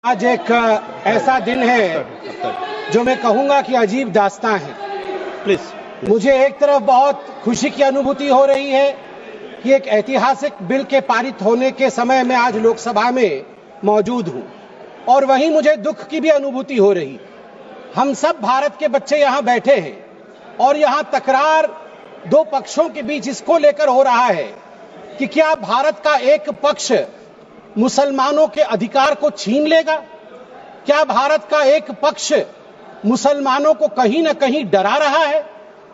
आज एक ऐसा दिन है जो मैं कहूंगा कि अजीब दास्तां है। प्लीज। मुझे एक तरफ बहुत खुशी की अनुभूति हो रही है कि एक ऐतिहासिक बिल के पारित होने के समय में आज लोकसभा में मौजूद हूं, और वहीं मुझे दुख की भी अनुभूति हो रही। हम सब भारत के बच्चे यहां बैठे हैं और यहां तकरार दो पक्षों के बीच इसको लेकर हो रहा है कि क्या भारत का एक पक्ष मुसलमानों के अधिकार को छीन लेगा, क्या भारत का एक पक्ष मुसलमानों को कहीं ना कहीं डरा रहा है,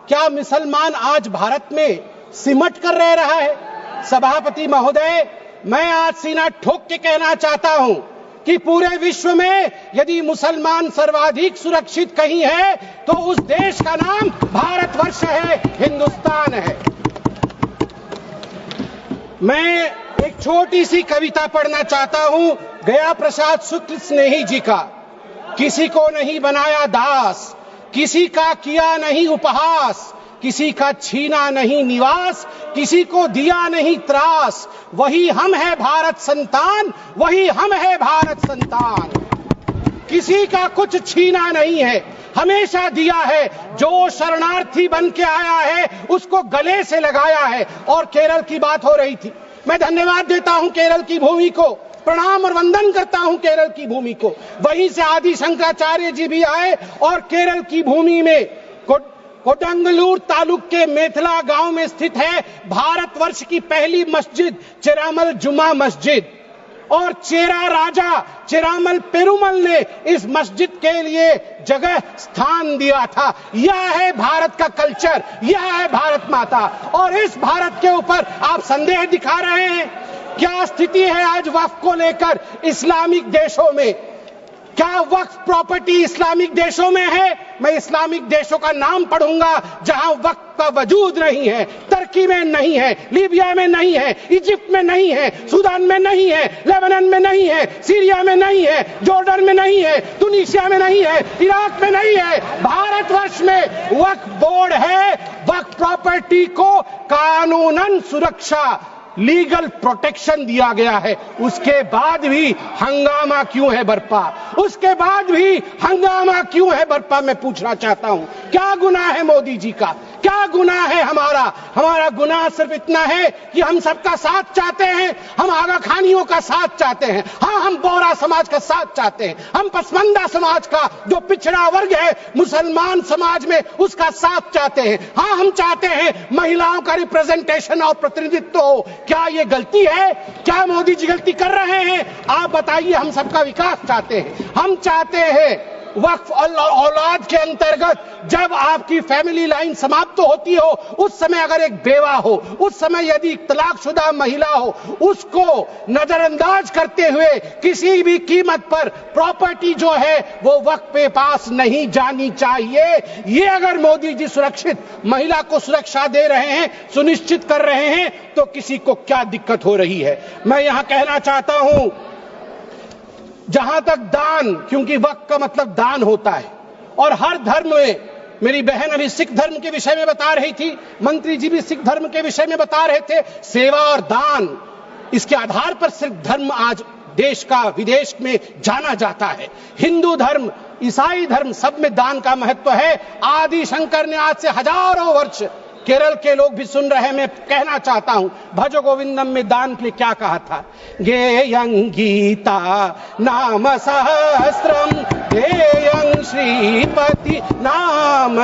क्या मुसलमान आज भारत में सिमट कर रह रहा है। सभापति महोदय, मैं आज सीना ठोक के कहना चाहता हूं कि पूरे विश्व में यदि मुसलमान सर्वाधिक सुरक्षित कहीं है तो उस देश का नाम भारतवर्ष है, हिंदुस्तान है। मैं एक छोटी सी कविता पढ़ना चाहता हूं गया प्रसाद शुक्ल स्नेही जी का। किसी को नहीं बनाया दास, किसी का किया नहीं उपहास, किसी का छीना नहीं निवास, किसी को दिया नहीं त्रास, वही हम है भारत संतान, वही हम है भारत संतान। किसी का कुछ छीना नहीं है, हमेशा दिया है। जो शरणार्थी बन के आया है उसको गले से लगाया है। और केरल की बात हो रही थी, मैं धन्यवाद देता हूं केरल की भूमि को, प्रणाम और वंदन करता हूं केरल की भूमि को। वहीं से आदि शंकराचार्य जी भी आए और केरल की भूमि में कोडंगलूर तालुक के मेथला गांव में स्थित है भारतवर्ष की पहली मस्जिद चेरामल जुमा मस्जिद। और चेरा राजा चेरामल पेरुमल ने इस मस्जिद के लिए जगह स्थान दिया था। यह है भारत का कल्चर, यह है भारत माता। और इस भारत के ऊपर आप संदेह दिखा रहे हैं। क्या स्थिति है आज वक्फ को लेकर इस्लामिक देशों में? क्या वक्फ प्रॉपर्टी इस्लामिक देशों में है? मैं इस्लामिक देशों का नाम पढ़ूंगा जहां वक्फ का वजूद नहीं है। तुर्की में नहीं है, लीबिया में नहीं है, इजिप्ट में नहीं है, सूडान में नहीं है, लेबनान में नहीं है, सीरिया में नहीं है, जॉर्डन में नहीं है, तुनीसिया में नहीं है, इराक में नहीं है। भारतवर्ष में वक्फ बोर्ड है। वक्फ प्रॉपर्टी को कानूनन सुरक्षा, लीगल प्रोटेक्शन दिया गया है। उसके बाद भी हंगामा क्यों है बरपा? उसके बाद भी हंगामा क्यों है बरपा? मैं पूछना चाहता हूं, क्या गुनाह है मोदी जी का? क्या गुनाह है हमारा? हमारा गुनाह सिर्फ इतना है कि हम सबका साथ चाहते हैं, हम आगा खानियों का साथ चाहते हैं, हाँ हम बोरा समाज का साथ चाहते हैं, हम पसमंदा समाज का जो पिछड़ा वर्ग है मुसलमान समाज में उसका साथ चाहते हैं, हाँ हम चाहते हैं महिलाओं का रिप्रेजेंटेशन और प्रतिनिधित्व हो। क्या ये गलती है? क्या मोदी जी गलती कर रहे हैं? आप बताइए। हम सबका विकास चाहते हैं, हम चाहते हैं वक्फ औलाद के अंतर्गत जब आपकी फैमिली लाइन समाप्त होती हो उस समय अगर एक बेवा हो, उस समय यदि तलाकशुदा महिला हो, उसको नजरअंदाज करते हुए किसी भी कीमत पर प्रॉपर्टी जो है वो वक्फ पे पास नहीं जानी चाहिए। ये अगर मोदी जी सुरक्षित महिला को सुरक्षा दे रहे हैं, सुनिश्चित कर रहे हैं, तो किसी को क्या दिक्कत हो रही है? मैं यहां कहना चाहता हूं, जहां तक दान, क्योंकि वक्फ का मतलब दान होता है और हर धर्म में, मेरी बहन अभी सिख धर्म के विषय में बता रही थी, मंत्री जी भी सिख धर्म के विषय में बता रहे थे, सेवा और दान, इसके आधार पर सिख धर्म आज देश का विदेश में जाना जाता है। हिंदू धर्म, ईसाई धर्म, सब में दान का महत्व है। आदि शंकर ने आज से हजारों वर्ष, केरल के लोग भी सुन रहे हैं, मैं कहना चाहता हूं, भज गोविंदम में दान के लिए क्या कहा था? गेयं गीता नाम सहस्त्रम ध्येयं श्रीपति नाम,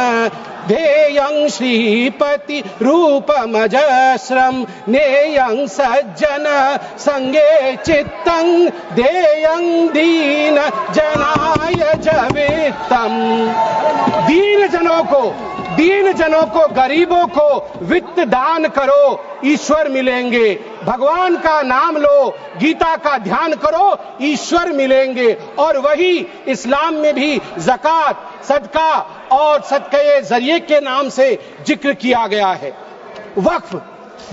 ध्येयं श्रीपति रूपमजस्रम, नेयं सज्जन संगे चित्तं, ध्येयं दीन जनाय जवित्तम। दीन जनों को, गरीबों को वित्त दान करो, ईश्वर मिलेंगे। भगवान का नाम लो, गीता का ध्यान करो, ईश्वर मिलेंगे। और वही इस्लाम में भी ज़कात, सदका और सदक़े जरिए के नाम से जिक्र किया गया है। वक्फ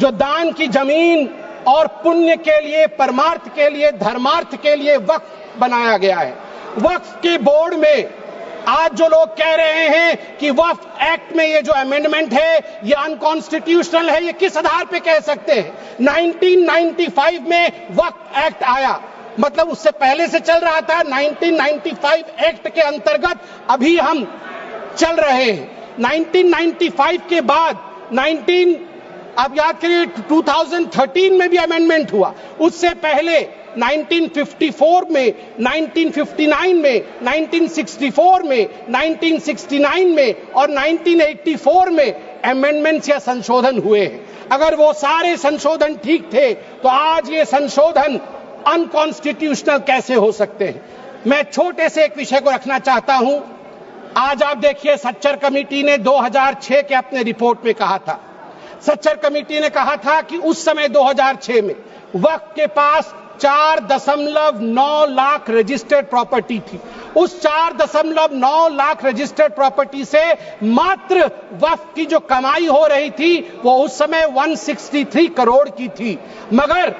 जो दान की जमीन और पुण्य के लिए, परमार्थ के लिए, धर्मार्थ के लिए वक्फ बनाया गया है। वक्फ के बोर्ड में आज जो लोग कह रहे हैं कि वक्फ एक्ट में ये जो अमेंडमेंट है ये अनकॉन्स्टिट्यूशनल है, ये किस आधार पे कह सकते हैं? 1995 में वक्फ एक्ट आया मतलब उससे पहले से चल रहा था। 1995 एक्ट के अंतर्गत अभी हम चल रहे हैं। 1995 के बाद आप याद करिए 2013 में भी अमेंडमेंट हुआ। उससे पहले 1954 में, 1959 में, 1964 में, 1969 में और 1984 में अमेंडमेंट्स या संशोधन हुए हैं। अगर वो सारे संशोधन ठीक थे तो आज ये संशोधन अनकॉन्स्टिट्यूशनल कैसे हो सकते हैं? मैं छोटे से एक विषय को रखना चाहता हूं। आज आप देखिए, सच्चर कमेटी ने 2006 के अपने रिपोर्ट में कहा था, सच्चर कमेटी ने कहा था कि उस समय 2006 में वक्फ के पास 4.9 लाख रजिस्टर्ड प्रॉपर्टी थी। उस 4.9 लाख रजिस्टर्ड प्रॉपर्टी से मात्र वक्फ की जो कमाई हो रही थी वो उस समय 163 करोड़ की थी। मगर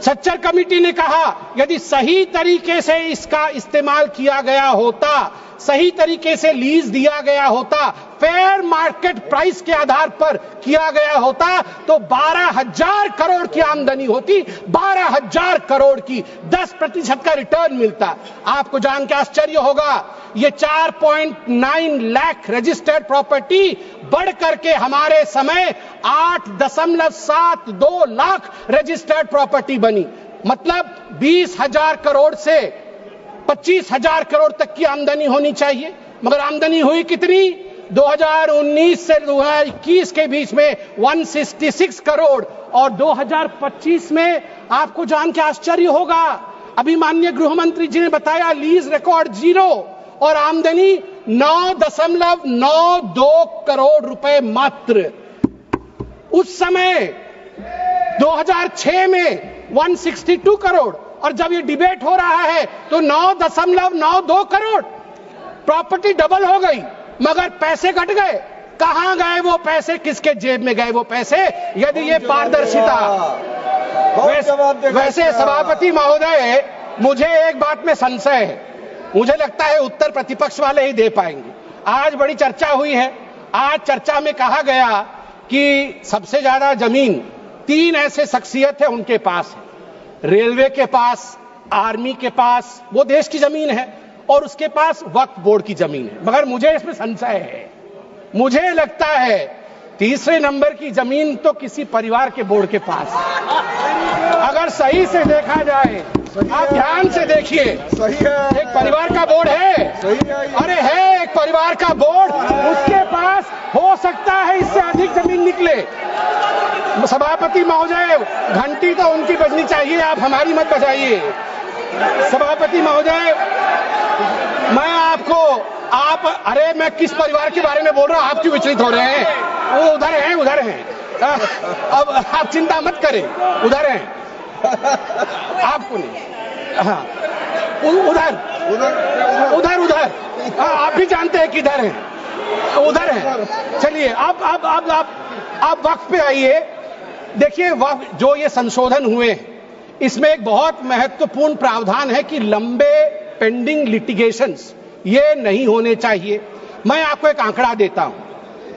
सच्चर कमेटी ने कहा यदि सही तरीके से इसका इस्तेमाल किया गया होता, सही तरीके से लीज दिया गया होता, फेयर मार्केट प्राइस के आधार पर किया गया होता तो 12,000 करोड़ की आमदनी होती, 12,000 करोड़ की, 10% का रिटर्न मिलता। आपको जान के आश्चर्य होगा, ये 4.9 लाख रजिस्टर्ड प्रॉपर्टी बढ़ करके हमारे समय 8.72 लाख रजिस्टर्ड प्रॉपर्टी बनी। मतलब 20,000 करोड़ से 25,000 करोड़ तक की आमदनी होनी चाहिए, मगर आमदनी हुई कितनी? 2019 से 2021 के बीच में 166 करोड़ और 2025 में आपको जान के आश्चर्य होगा, अभी माननीय गृह मंत्री जी ने बताया लीज रिकॉर्ड 0 और आमदनी 9.92 करोड़ रुपए मात्र। उस समय 2006 में 162 करोड़ और जब ये डिबेट हो रहा है तो 9.92 करोड़। प्रॉपर्टी डबल हो गई मगर पैसे घट गए। कहां गए वो पैसे? किसके जेब में गए वो पैसे? यदि ये पारदर्शिता। वैसे सभापति महोदय, मुझे एक बात में संशय है, मुझे लगता है उत्तर प्रतिपक्ष वाले ही दे पाएंगे। आज बड़ी चर्चा हुई है, आज चर्चा में कहा गया कि सबसे ज्यादा जमीन 3 ऐसे शख्सियत है उनके पास है, रेलवे के पास, आर्मी के पास, वो देश की जमीन है, और उसके पास वक्फ बोर्ड की जमीन है। मगर मुझे इसमें संशय है, मुझे लगता है तीसरे नंबर की जमीन तो किसी परिवार के बोर्ड के पास है। अगर सही से देखा जाए, आप ध्यान से देखिए, सही है, एक परिवार का बोर्ड है, सही है, अरे है एक परिवार का बोर्ड, उसके पास हो सकता है इससे अधिक जमीन निकले। सभापति महोदय, घंटी तो उनकी बजनी चाहिए, आप हमारी मत बजाइए। सभापति महोदय, मैं आपको अरे मैं किस परिवार के बारे में बोल रहा हूं, आप क्यों विचलित हो रहे हैं? वो उधर हैं, उधर हैं। अब आप चिंता मत करें, उधर हैं, आपको नहीं। हाँ, उधर उधर उधर आप भी जानते हैं किधर हैं, उधर हैं। चलिए आप वक्फ पे आइए। देखिए, वक्फ जो ये संशोधन हुए, इसमें एक बहुत महत्वपूर्ण प्रावधान है कि लंबे पेंडिंग लिटिगेशंस ये नहीं होने चाहिए। मैं आपको एक आंकड़ा देता हूं,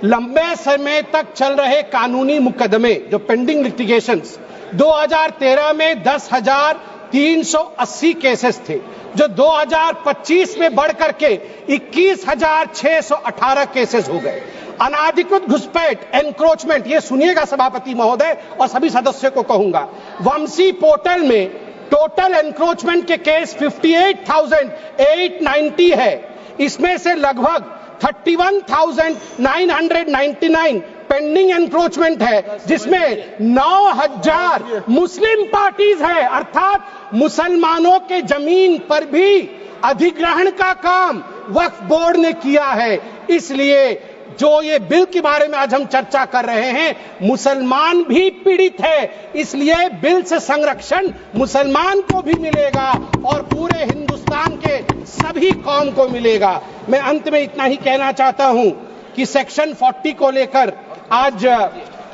लंबे समय तक चल रहे कानूनी मुकदमे जो पेंडिंग लिटिगेशंस 2013 में 10,380 केसेस थे, जो 2025 में बढ़ करके 21,618 केसेस हो गए। अनाधिकृत घुसपैठ, एनक्रोचमेंट, ये सुनिएगा सभापति महोदय और सभी सदस्यों को कहूंगा, वंशी पोर्टल में टोटल एनक्रोचमेंट के केस 58,890 है। इसमें से लगभग 31,999 पेंडिंग एनक्रोचमेंट है, जिसमें 9,000 मुस्लिम पार्टीज है, अर्थात मुसलमानों के जमीन पर भी अधिग्रहण का काम वक्फ बोर्ड ने किया है। इसलिए जो ये बिल के बारे में आज हम चर्चा कर रहे हैं, मुसलमान भी पीड़ित है, इसलिए बिल से संरक्षण मुसलमान को भी मिलेगा और पूरे हिंदुस्तान के सभी कौम को मिलेगा। मैं अंत में इतना ही कहना चाहता हूं कि सेक्शन 40 को लेकर आज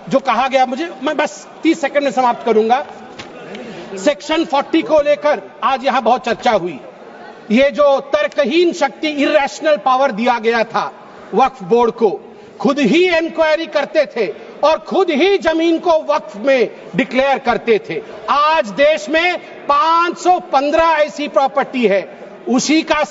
जो कहा गया, मैं बस 30 सेकंड में समाप्त करूंगा। सेक्शन 40 को लेकर आज यहां बहुत चर्चा हुई। ये जो तर्कहीन शक्ति, इरेशनल पावर दिया गया था वक्फ बोर्ड को, खुद ही इंक्वायरी करते थे और खुद ही जमीन को वक्फ में डिक्लेयर करते थे। आज देश में 515 ऐसी प्रॉपर्टी है। उसी का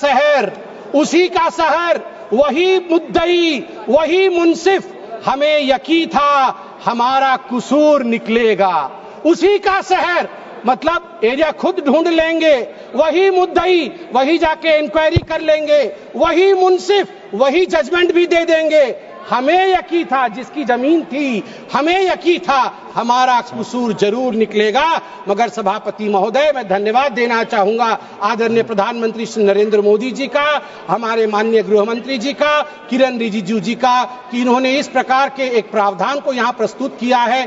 शहर, वही मुद्दई, वही मुंसिफ, हमें यकीन था हमारा कसूर निकलेगा। उसी का शहर मतलब एरिया खुद ढूंढ लेंगे, वही मुद्दई, वही जाके इंक्वायरी कर लेंगे, वही मुंसिफ, वही जजमेंट भी दे देंगे। हमें यकीन था, जिसकी जमीन थी, हमें यकीन था हमारा कसूर जरूर निकलेगा। मगर सभापति महोदय, मैं धन्यवाद देना चाहूंगा आदरणीय प्रधानमंत्री श्री नरेंद्र मोदी जी का, हमारे माननीय गृह मंत्री जी का, किरण रिजिजू जी का, कि इन्होंने इस प्रकार के एक प्रावधान को यहां प्रस्तुत किया है।